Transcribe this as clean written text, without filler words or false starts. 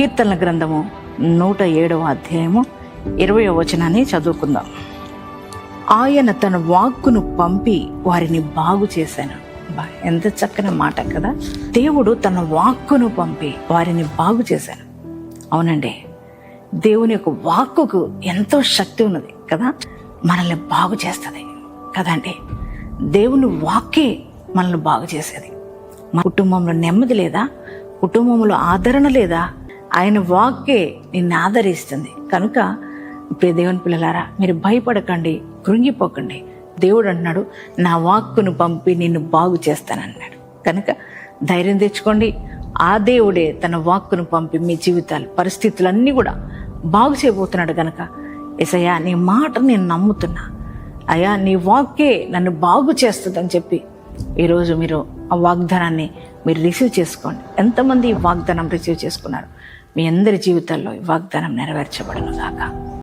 కీర్తనల గ్రంథము 107వ అధ్యాయము 20వ వచనాన్ని చదువుకుందాం. ఆయన తన వాక్కును పంపి వారిని బాగు చేశాను. ఎంత చక్కని మాట కదా. దేవుడు తన వాక్కును పంపి వారిని బాగు చేశాను. అవునండి, దేవుని యొక్క వాక్కుకు ఎంతో శక్తి ఉన్నది కదా, మనల్ని బాగు చేస్తుంది కదండి. దేవుని వాక్కే మనల్ని బాగు చేసేది. మన కుటుంబంలో నెమ్మది లేదా, కుటుంబంలో ఆదరణ లేదా, ఆయన వాక్కే నిన్ను ఆదరిస్తుంది. కనుక ఇప్పుడు దేవుని పిల్లలారా, మీరు భయపడకండి, కృంగిపోకండి. దేవుడు అంటున్నాడు, నా వాక్కును పంపి నిన్ను బాగు చేస్తానన్నాడు. కనుక ధైర్యం తెచ్చుకోండి. ఆ దేవుడే తన వాక్కును పంపి మీ జీవితాలు, పరిస్థితులన్నీ కూడా బాగు చేయబోతున్నాడు. కనుక యేసయ్యా, నీ మాట నేను నమ్ముతున్నా, అయ్యా నీ వాక్కే నన్ను బాగు చేస్తుందని చెప్పి ఈరోజు మీరు ఆ వాగ్దానాన్ని మీరు రిసీవ్ చేసుకోండి. ఎంతమంది ఈ వాగ్దానం రిసీవ్ చేసుకున్నారు? మీ అందరి జీవితాల్లో ఈ వాగ్దానం నెరవేర్చబడును గాక.